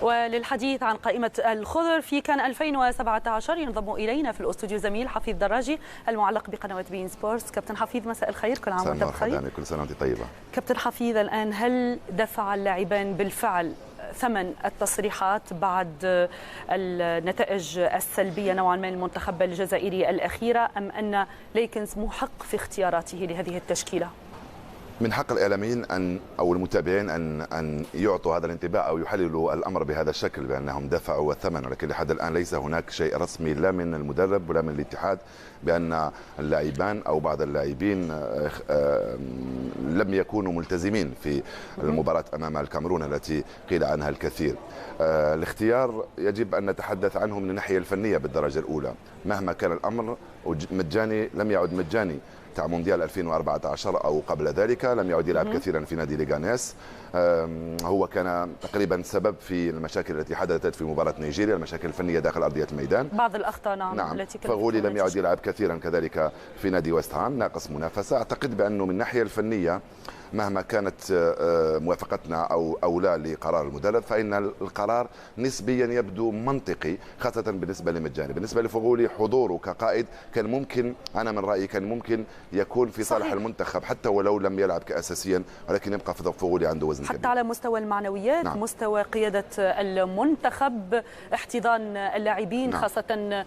وللحديث عن قائمة الخضر في كان 2017 ينضم إلينا في الأستوديو زميل حفيظ دراجي المعلق بقنوات بين سبورتس. كابتن حفيذ، مساء الخير، كل عام وانت بخير. كل سنة وانت طيبة. كابتن حفيظ، الآن هل دفع اللاعبان بالفعل ثمن التصريحات بعد النتائج السلبية نوعا ما للمنتخب الجزائري الأخيرة، أم أن ليكنز محق في اختياراته لهذه التشكيلة؟ من حق الإعلاميين أو المتابعين أن يعطوا هذا الانطباع أو يحللوا الأمر بهذا الشكل بأنهم دفعوا الثمن، ولكن لحد الآن ليس هناك شيء رسمي لا من المدرب ولا من الاتحاد بأن اللاعبان أو بعض اللاعبين لم يكونوا ملتزمين في المباراة أمام الكاميرون التي قيل عنها الكثير. الاختيار يجب أن نتحدث عنه من الناحية الفنية بالدرجة الأولى. مهما كان الأمر مجاني لم يعد مجاني تاع مونديال 2014 أو قبل ذلك، لم يعد يلعب كثيرا في نادي ليغانيس. هو كان تقريبا سبب في المشاكل التي حدثت في مباراة نيجيريا، المشاكل الفنية داخل أرضية الميدان، بعض الأخطاء نعم. فغولي لم يعد يلعب كثيرا كذلك في نادي ويست هام، ناقص منافسة. أعتقد بأنه من الناحية الفنية مهما كانت موافقتنا أو لا لقرار المدرب، فإن القرار نسبيا يبدو منطقي، خاصة بالنسبة لمجاني. بالنسبة لفغولي حضوره كقائد كان ممكن، أنا من رأيي كان ممكن يكون في صالح المنتخب حتى ولو لم يلعب كأساسيا، ولكن يبقى فغولي عنده وزن حتى كبير. على مستوى المعنويات، نعم. مستوى قيادة المنتخب، احتضان اللاعبين، نعم. خاصة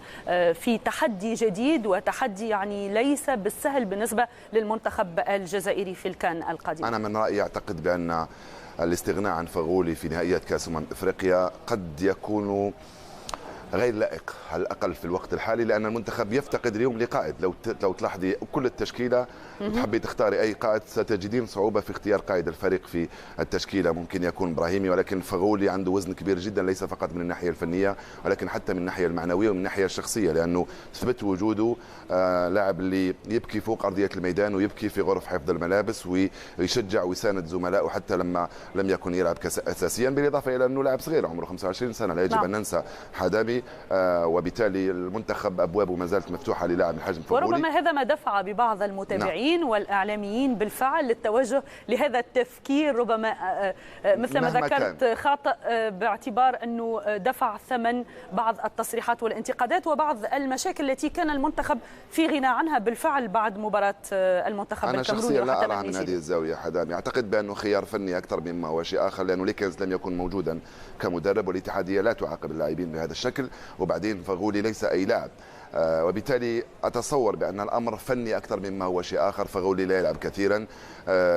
في تحدي جديد وتحدي يعني ليس بالسهل بالنسبة للمنتخب الجزائري في الكان القادم. أنا من رأيي أعتقد بأن الاستغناء عن فغولي في نهائيات كأس أفريقيا قد يكون غير لائق على الأقل في الوقت الحالي، لأن المنتخب يفتقد اليوم لقائد. لو تلاحظي كل التشكيلة تحبي تختاري أي قائد ستجدين صعوبة في اختيار قائد الفريق في التشكيلة. ممكن يكون إبراهيمي، ولكن فغولي عنده وزن كبير جدا، ليس فقط من الناحية الفنية ولكن حتى من الناحية المعنوية ومن الناحية الشخصية، لأنه ثبت وجوده لاعب اللي يبكي فوق أرضية الميدان ويبكي في غرف حفظ الملابس ويشجع ويساند زملائه حتى لما لم يكن يلعب أساسيا، بالإضافة إلى أنه لاعب صغير عمره 25 سنة، لا يجب أن ننسى حدامي. وبالتالي المنتخب أبوابه ما زالت مفتوحة للاعب من حجم فغولي، وربما هذا ما دفع ببعض المتابعين والإعلاميين بالفعل للتوجه لهذا التفكير، ربما مثل ما ذكرت خاطئ، باعتبار أنه دفع ثمن بعض التصريحات والانتقادات وبعض المشاكل التي كان المنتخب في غنى عنها بالفعل بعد مباراة المنتخب الكاميروني. أنا شخصيا لا أرى من هذه الزاوية حدامي، أعتقد بأنه خيار فني أكثر مما هو شيء آخر، لأنه ليكنز لم يكن موجودا كمدرب والاتحادية لا تعاقب اللاعبين بهذا الشكل، وبعدين فغولي ليس أي لاعب، وبالتالي أتصور بأن الأمر فني أكثر مما هو شيء آخر. فغولي لا يلعب كثيرا،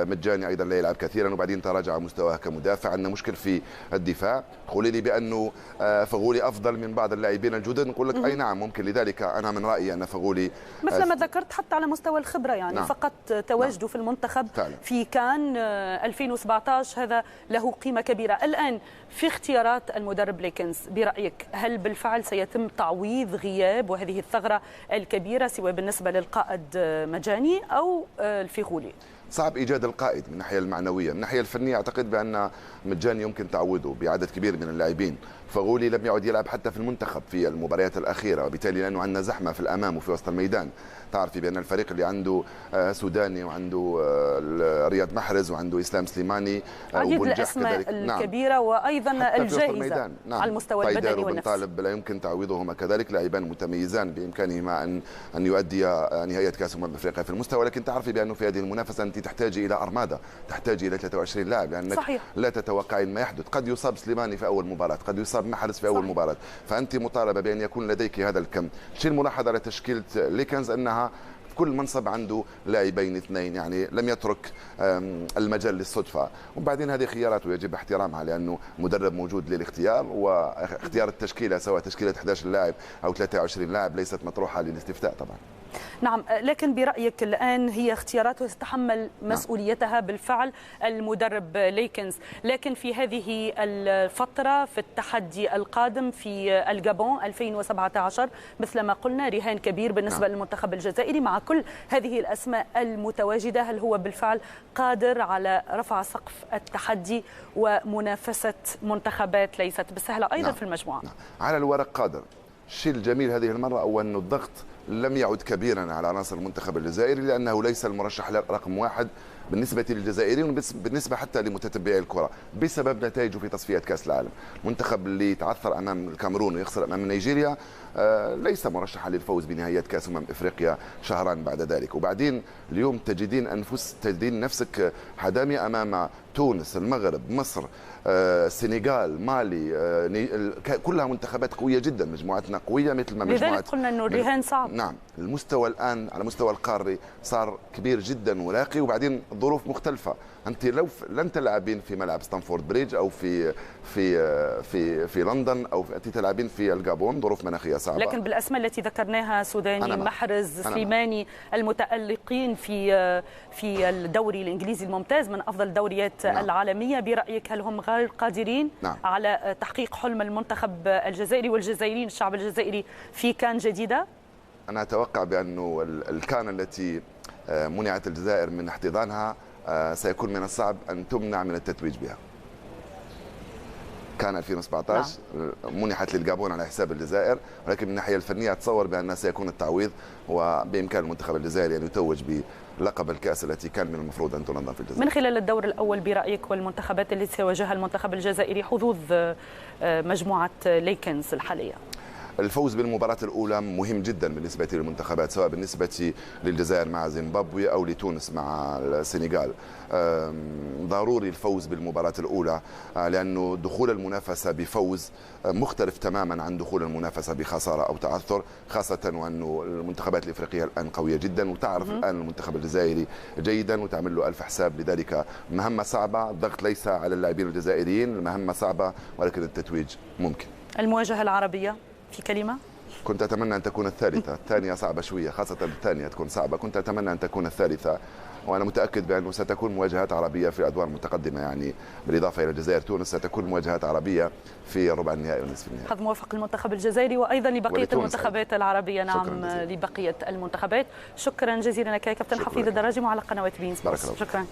مجاني أيضا لا يلعب كثيرا، وبعدين تراجع مستواه كمدافع. عندنا مشكل في الدفاع. قولي لي بأنه فغولي أفضل من بعض اللاعبين الجدد، نقول لك أي نعم ممكن. لذلك أنا من رأيي أن فغولي مثل ما ذكرت حتى على مستوى الخبرة، يعني نعم. فقط تواجده نعم. في المنتخب فعلا. في كان 2017 هذا له قيمة كبيرة. الآن في اختيارات المدرب ليكنز، برأيك هل بالفعل سيتم تعويض غياب وهذه الثغرة الكبيرة سواء بالنسبة للقائد مجاني أو الفغولي؟ صعب إيجاد القائد من الناحية المعنوية. من الناحية الفنية أعتقد بأن مجاني يمكن تعويضه بعدد كبير من اللاعبين. فغولي لم يعد يلعب حتى في المنتخب في المباريات الأخيرة، وبالتالي لأنه عندنا زحمة في الأمام وفي وسط الميدان. تعرفي بأن الفريق اللي عنده سوداني وعنده رياض محرز وعنده إسلام سليماني عديد الأسماء الكبيرة، نعم. وأيضا الجاهزة نعم. على المستوى البدني والنفسي. طالب لا يمكن تعويضهما كذلك، لاعبان متميزان بإمكانهما أن يؤديا نهاية كأس أفريقيا في المستوى، لكن تعرفي بأنه في هذه المنافسة أنت تحتاجي إلى أرمادة، تحتاجي إلى 23 لاعب، لأنك صحيح. لا تتوقعين ما يحدث. قد يصاب سليماني في أول مباراة، قد يصاب محرز في أول مباراة، فأنت مطالبة بأن يكون لديك هذا الكم. شيء الملاحظة على تشكيلة ليكنز أنها في كل منصب عنده لاعبين اثنين، يعني لم يترك المجال للصدفة. وبعدين هذه خيارات ويجب احترامها، لأنه مدرب موجود للاختيار، واختيار التشكيلة سواء تشكيلة 11 لاعب أو 23 لاعب ليست مطروحة للاستفتاء طبعا. نعم، لكن برأيك الآن هي اختيارات وتتحمل مسؤوليتها بالفعل المدرب ليكنز، لكن في هذه الفترة في التحدي القادم في الجابون 2017 مثل ما قلنا رهان كبير بالنسبة للمنتخب الجزائري مع كل هذه الأسماء المتواجدة. هل هو بالفعل قادر على رفع سقف التحدي ومنافسة منتخبات ليست بسهلة أيضا في المجموعة؟ على الورق قادر. الشيء الجميل هذه المرة هو أن الضغط لم يعد كبيرا على عناصر المنتخب الجزائري، لأنه ليس المرشح رقم واحد بالنسبة للجزائريين وبالنسبة حتى لمتتبعي الكرة بسبب نتائجه في تصفيات كأس العالم. المنتخب اللي تعثر أمام الكاميرون ويخسر أمام نيجيريا ليس مرشحا للفوز بنهائيات كأس إفريقيا شهران بعد ذلك. وبعدين اليوم تجدين نفسك حدامي أمام تونس، المغرب، مصر، السنغال، مالي، كلها منتخبات قوية جدا، مجموعتنا قوية مثل ما مجموعات. لذلك قلنا أنه الرهان صعب. نعم، المستوى الآن على مستوى القاري صار كبير جدا وراقي، وبعدين الظروف مختلفة. أنت لو لن تلعبين في ملعب ستانفورد بريدج أو في لندن أو أنت تلعبين في الجابون، ظروف مناخية صعبة. لكن بالأسماء التي ذكرناها، سوداني، محرز، سليماني، المتألقين في الدوري الإنجليزي الممتاز من أفضل الدوريات العالمية، برأيك هل هم غير قادرين على تحقيق حلم المنتخب الجزائري والجزائريين، الشعب الجزائري، في كان جديدة؟ أنا أتوقع بأنه الكان التي منعت الجزائر من احتضانها سيكون من الصعب أن تمنع من التتويج بها. كان 2017 منحت للجابون على حساب الجزائر، ولكن من الناحية الفنية أتصور بأن سيكون التعويض، وبإمكان المنتخب الجزائري أن يتوج بلقب الكأس التي كان من المفروض أن تنظم في الجزائر. من خلال الدور الأول برأيك والمنتخبات التي سيواجهها المنتخب الجزائري، حظوظ مجموعة ليكنز الحالية؟ الفوز بالمباراة الأولى مهم جدا بالنسبة للمنتخبات، سواء بالنسبة للجزائر مع زيمبابوي أو لتونس مع السنغال. ضروري الفوز بالمباراة الأولى، لأنه دخول المنافسة بفوز مختلف تماما عن دخول المنافسة بخسارة أو تعثر، خاصة وأنه المنتخبات الإفريقية الآن قوية جدا، وتعرف الآن المنتخب الجزائري جيدا وتعمل له ألف حساب. لذلك مهمة صعبة، الضغط ليس على اللاعبين الجزائريين، المهمة صعبة ولكن التتويج ممكن. المواجهة العربية في كلمة؟ كنت أتمنى أن تكون الثالثة، الثانية صعبة شوية، خاصة الثانية تكون صعبة. كنت أتمنى أن تكون الثالثة، وأنا متأكد بأنه ستكون مواجهات عربية في الأدوار المتقدمة، يعني بالإضافة إلى الجزائر تونس ستكون مواجهات عربية في ربع النهائي ونصف النهائي. حظ موفق للمنتخب الجزائري وأيضا لبقية المنتخبات العربية. نعم، لبقية المنتخبات. شكرا جزيلا لك يا كابتن حفيظ الدراجي على قنوات بين سبورتس. شكرا.